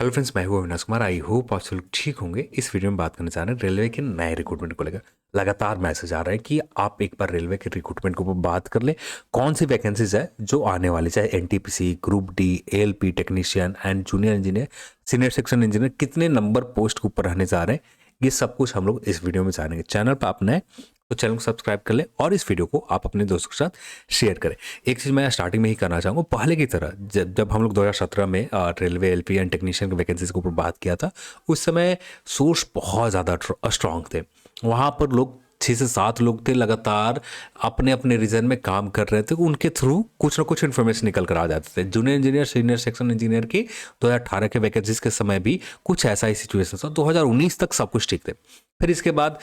Hello friends, मैं हूं Avinash Kumar. I hope आप सब लोग ठीक होंगे। इस वीडियो में बात करना चाह रहे हैं रेलवे के नए रिक्रूटमेंट को लेकर। लगातार मैसेज आ रहा है कि आप एक बार रेलवे के रिक्रूटमेंट के ऊपर बात कर लें, कौन सी वैकेंसीज है जो आने वाली, चाहे NTPC, group D, ALP technician and junior engineer, senior section engineer, कितने नंबर पोस्ट के ऊपर रहने जा रहे हैं, ये सब कुछ हम लोग इस वीडियो में जानेंगे। चैनल पर आप नए तो चैनल को सब्सक्राइब कर ले और इस वीडियो को आप अपने दोस्तों के साथ शेयर करें। एक चीज़ मैं स्टार्टिंग में ही करना चाहूँगा, पहले की तरह जब हम लोग 2017 में रेलवे एलपी एंड टेक्नीशियन की वैकेंसीज के ऊपर बात किया था, उस समय सोर्स बहुत ज़्यादा स्ट्रांग थे। वहाँ पर लोग 6 से 7 लोग थे, लगातार अपने अपने रीजन में काम कर रहे थे। उनके थ्रू कुछ ना कुछ इन्फॉर्मेशन निकल कर आ जाते थे। Junior engineer, senior section engineer की 2018 के वैकेंसीज के समय भी कुछ ऐसा ही सिचुएशन था। 2019 तक सब कुछ ठीक थे। फिर इसके बाद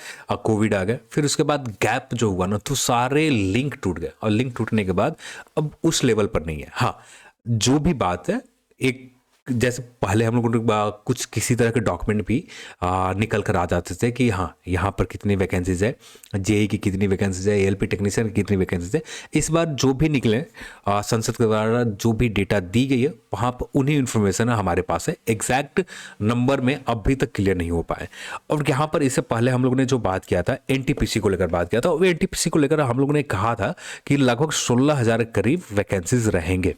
कोविड आ गया। फिर उसके बाद गैप जो हुआ ना, तो सारे लिंक टूट गए। और लिंक टूटने के बाद अब उस लेवल पर नहीं है। हाँ, जो भी बात है, एक जैसे पहले हम लोग कुछ किसी तरह के डॉक्यूमेंट भी निकल कर आ जाते थे कि हाँ, यहाँ पर कितनी वैकेंसीज है, जेई की कितनी वैकेंसीज है, एएलपी टेक्नीशियन की कितनी वैकेंसीज है। इस बार जो भी निकले संसद के द्वारा जो भी डेटा दी गई है, वहाँ पर उन्हीं इन्फॉर्मेशन हमारे पास है। एग्जैक्ट नंबर में अभी तक क्लियर नहीं हो पाए। और यहाँ पर इससे पहले हम लोग ने जो बात किया था, एनटीपीसी को लेकर बात किया था, वो एनटीपीसी को लेकर हम लोग ने कहा था कि लगभग 16,000 के करीब वैकेंसीज रहेंगे।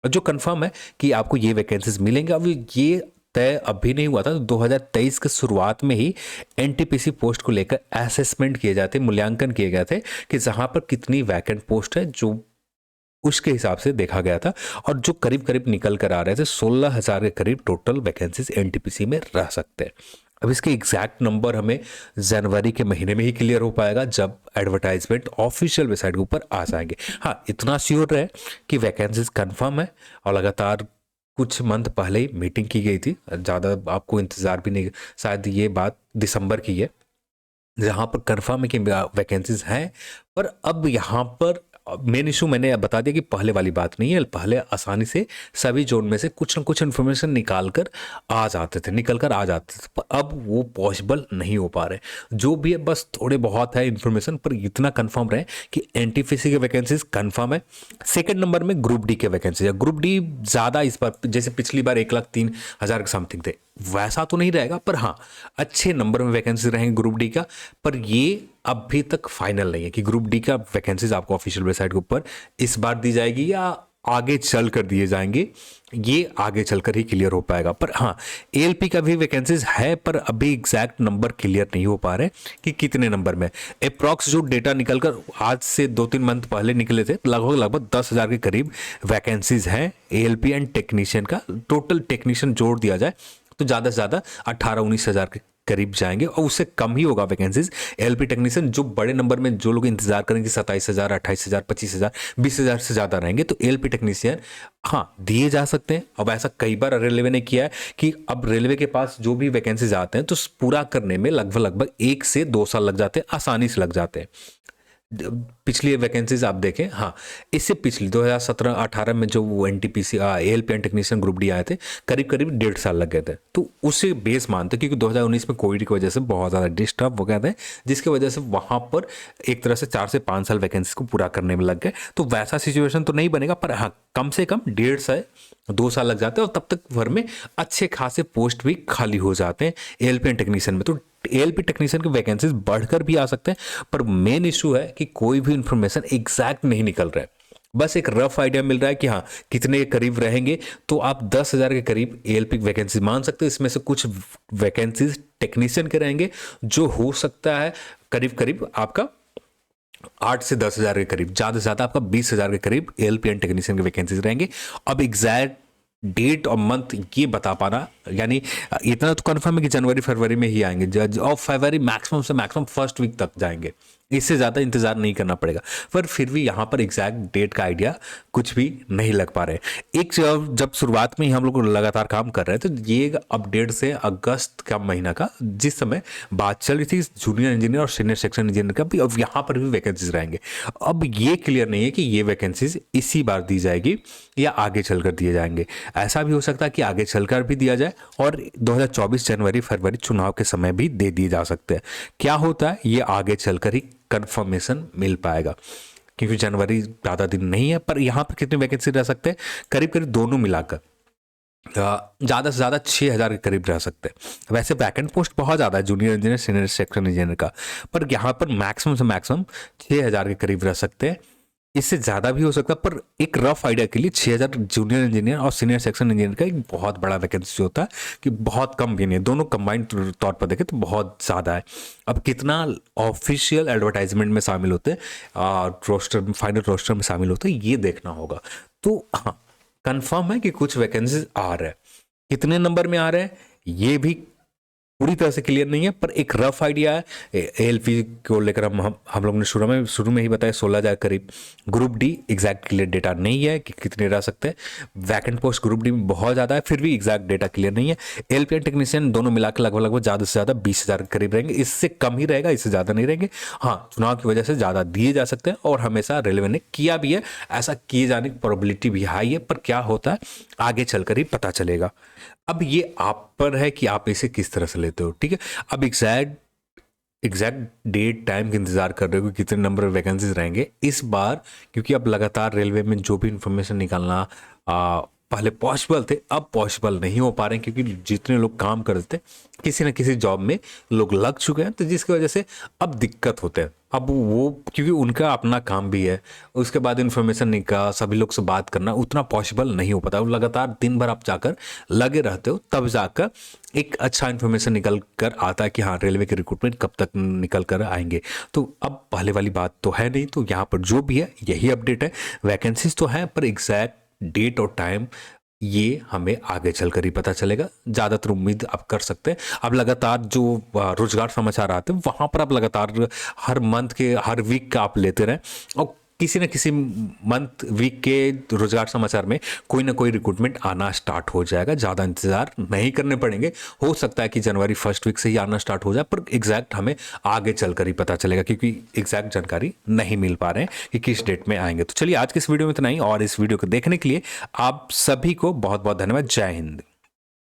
जो कंफर्म है कि आपको ये वैकेंसीज मिलेंगे। अब ये तय अभी नहीं हुआ था। 2023 के शुरुआत में ही एनटीपीसी पोस्ट को लेकर असेसमेंट किए जाते, मूल्यांकन किए गए थे कि जहां पर कितनी वैकेंट पोस्ट है, जो उसके हिसाब से देखा गया था। और जो करीब करीब निकल कर आ रहे थे, 16,000 के करीब टोटल वैकेंसीज एनटीपीसी में रह सकते हैं। अब इसके एग्जैक्ट नंबर हमें जनवरी के महीने में ही क्लियर हो पाएगा, जब एडवर्टाइजमेंट ऑफिशियल वेबसाइट के ऊपर आ जाएंगे। हाँ, इतना श्योर है कि वैकेंसीज कंफर्म है और लगातार कुछ मंथ पहले ही मीटिंग की गई थी। ज़्यादा आपको इंतज़ार भी नहीं, शायद ये बात दिसंबर की है, जहाँ पर कंफर्म है कि वैकेंसीज हैं। पर अब यहाँ पर मेन इशू मैंने बता दिया कि पहले वाली बात नहीं है। पहले आसानी से सभी जोन में से कुछ ना कुछ इन्फॉर्मेशन निकाल कर आ जाते थे, निकल कर आ जाते थे, पर अब वो पॉसिबल नहीं हो पा रहे। जो भी है, बस थोड़े बहुत है इन्फॉर्मेशन, पर इतना कंफर्म रहे कि एनटीपीसी के वैकेंसीज कंफर्म है। सेकंड नंबर में ग्रुप डी के वैकेंसीज है। ग्रुप डी ज़्यादा इस बार, जैसे पिछली बार 1,03,000 के समथिंग थे, वैसा तो नहीं रहेगा, पर हाँ, अच्छे नंबर में वैकेंसी रहेंगे ग्रुप डी का। पर ये अभी तक फाइनल नहीं है कि ग्रुप डी का वैकेंसीज आपको ऑफिशियल वेबसाइट के ऊपर इस बार दी जाएगी या आगे चल कर दिए जाएंगे। ये आगे चलकर ही क्लियर हो पाएगा। पर हाँ, एएलपी का भी वैकेंसीज है, पर अभी एग्जैक्ट नंबर क्लियर नहीं हो पा रहे कि कितने नंबर में। अप्रॉक्स जो डेटा निकलकर आज से 2-3 मंथ पहले निकले थे, लगभग 10,000 के करीब वैकेंसीज हैं एएलपी एंड टेक्नीशियन का। टोटल टेक्नीशियन जोड़ दिया जाए तो ज़्यादा से ज़्यादा 18-19,000 के करीब जाएंगे, और उससे कम ही होगा वैकेंसीज एलपी टेक्नीशियन। जो बड़े नंबर में जो लोग इंतजार करेंगे 27,000, 28,000, 25,000, 20,000 से ज़्यादा रहेंगे, तो एलपी टेक्नीशियन हाँ दिए जा सकते हैं। अब ऐसा कई बार रेलवे ने किया है कि अब रेलवे के पास जो भी वैकेंसीज आते हैं, तो पूरा करने में लगभग 1 से 2 साल लग जाते हैं, आसानी से लग जाते हैं। पिछली वैकेंसीज आप देखें, हाँ, इससे पिछली 2017-18 में जो वो NTPC ALP and technician group D आए थे, करीब करीब 1.5 साल लग गए थे। तो उसे बेस मानते, क्योंकि 2019 में कोविड की वजह से बहुत ज़्यादा डिस्टर्ब हो गए थे, जिसकी वजह से वहाँ पर एक तरह से 4 से 5 साल वैकेंसी को पूरा करने में लग गए। तो वैसा सिचुएशन तो नहीं बनेगा, पर हाँ, कम से कम 1.5 से 2 साल लग जाते हैं, और तब तक भर में अच्छे खासे पोस्ट भी खाली हो जाते हैं एएलपी एंड टेक्नीशियन में। तो एएलपी टेक्नीशियन के वैकेंसीज बढ़कर भी आ सकते हैं, पर मेन इशू है कि कोई भी इंफॉर्मेशन एग्जैक्ट नहीं निकल रहा है। बस एक रफ आइडिया मिल रहा है कि हाँ, कितने के करीब रहेंगे। तो आप 10,000 के करीब एएलपी वैकेंसी मान सकते हैं। इसमें से कुछ वैकेंसीज टेक्नीशियन के रहेंगे, जो हो सकता है करीब करीब आपका 8 से 10,000 के करीब, ज़्यादा से ज़्यादा आपका 20,000 के करीब एएलपी एंड टेक्नीशियन के वैकेंसीज रहेंगे। अब एग्जैक्ट डेट और मंथ ये बता पाना, यानी इतना तो कंफर्म है कि जनवरी फरवरी में ही आएंगे, जज और फरवरी मैक्सिमम से मैक्सिमम फर्स्ट वीक तक जाएंगे। इससे ज़्यादा इंतजार नहीं करना पड़ेगा। पर फिर भी यहाँ पर एग्जैक्ट डेट का आइडिया कुछ भी नहीं लग पा रहे। एक जब शुरुआत में ही हम लोग लगातार काम कर रहे थे, तो ये अपडेट से अगस्त का महीना का, जिस समय बात चल रही थी जूनियर इंजीनियर और सीनियर सेक्शन इंजीनियर का भी, अब यहाँ पर भी वैकेंसीज रहेंगे। अब ये क्लियर नहीं है कि ये वैकेंसीज इसी बार दी जाएगी या आगे चलकर दिए जाएंगे। ऐसा भी हो सकता है कि आगे चलकर भी दिया जाए और 2024 जनवरी फरवरी चुनाव के समय भी दे दिए जा सकते हैं। क्या होता है, ये आगे चलकर ही कंफर्मेशन मिल पाएगा, क्योंकि जनवरी ज़्यादा दिन नहीं है। पर यहाँ पर कितनी वैकेंसी रह सकते हैं, करीब करीब दोनों मिलाकर ज़्यादा से ज़्यादा 6,000 के करीब रह सकते हैं। वैसे वैकेंट पोस्ट बहुत ज़्यादा है junior engineer senior section engineer का, पर यहाँ पर मैक्सिमम से मैक्सिमम 6,000 के करीब रह सकते हैं। इससे ज़्यादा भी हो सकता है, पर एक रफ आइडिया के लिए 6,000 जूनियर इंजीनियर और सीनियर सेक्शन इंजीनियर का एक बहुत बड़ा वैकेंसी होता है कि बहुत कम भी नहीं है, दोनों कंबाइंड तौर पर देखें तो बहुत ज़्यादा है। अब कितना ऑफिशियल एडवर्टाइजमेंट में शामिल होते हैं, रोस्टर फाइनल रोस्टर में शामिल होते हैं, ये देखना होगा। तो हाँ, कंफर्म है कि कुछ वैकेंसीज आ रहे हैं। कितने नंबर में आ रहे हैं ये भी पूरी तरह से क्लियर नहीं है, पर एक रफ आइडिया है। एएलपी को लेकर हम लोग ने शुरू में ही बताया 16,000 करीब। Group D exact clear data नहीं है कि कितने रह सकते हैं। वैकेंट पोस्ट ग्रुप डी में बहुत ज़्यादा है, फिर भी एग्जैक्ट डेटा क्लियर नहीं है। एएलपी एंड टेक्नीशियन दोनों मिलाकर लगभग ज़्यादा से ज़्यादा 20,000 के करीब रहेंगे, इससे कम ही रहेगा, इससे ज़्यादा नहीं रहेंगे। हाँ, चुनाव की वजह से ज़्यादा दिए जा सकते हैं और हमेशा रेलवे ने किया भी है, ऐसा किए जाने की प्रोबेबिलिटी भी हाई है, पर क्या होता है आगे चलकर ही पता चलेगा। अब ये आप पर है कि आप इसे किस तरह से लेते हो, ठीक है। अब एग्जैक्ट डेट टाइम का इंतजार कर रहे हो कि कितने नंबर ऑफ वैकेंसीज रहेंगे इस बार, क्योंकि अब लगातार रेलवे में जो भी इंफॉर्मेशन निकालना पहले पॉसिबल थे, अब पॉसिबल नहीं हो पा रहे हैं, क्योंकि जितने लोग काम करते किसी न किसी जॉब में लोग लग चुके हैं, तो जिसकी वजह से अब दिक्कत होते हैं। अब वो क्योंकि उनका अपना काम भी है, उसके बाद इन्फॉर्मेशन निकाल सभी लोग से बात करना उतना पॉसिबल नहीं हो पाता। लगातार दिन भर आप जाकर लगे रहते हो, तब जाकर एक अच्छा इन्फॉर्मेशन निकल कर आता है कि हाँ रेलवे के रिक्रूटमेंट कब तक निकल कर आएंगे। तो अब पहले वाली बात तो है नहीं, तो यहाँ पर जो भी है यही अपडेट है। वैकेंसीज तो हैं, पर एग्जैक्ट डेट और टाइम ये हमें आगे चलकर ही पता चलेगा। ज़्यादातर उम्मीद आप कर सकते हैं। अब लगातार जो रोजगार समाचार आते हैं वहाँ पर आप लगातार हर मंथ के हर वीक का आप लेते रहें, और किसी न किसी मंथ वीक के रोजगार समाचार में कोई ना कोई रिक्रूटमेंट आना स्टार्ट हो जाएगा। ज़्यादा इंतज़ार नहीं करने पड़ेंगे, हो सकता है कि जनवरी फर्स्ट वीक से ही आना स्टार्ट हो जाए, पर एग्जैक्ट हमें आगे चलकर ही पता चलेगा, क्योंकि एग्जैक्ट जानकारी नहीं मिल पा रहे हैं कि किस डेट में आएंगे। तो चलिए आज के इस वीडियो में इतना ही, और इस वीडियो को देखने के लिए आप सभी को बहुत बहुत धन्यवाद। जय हिंद।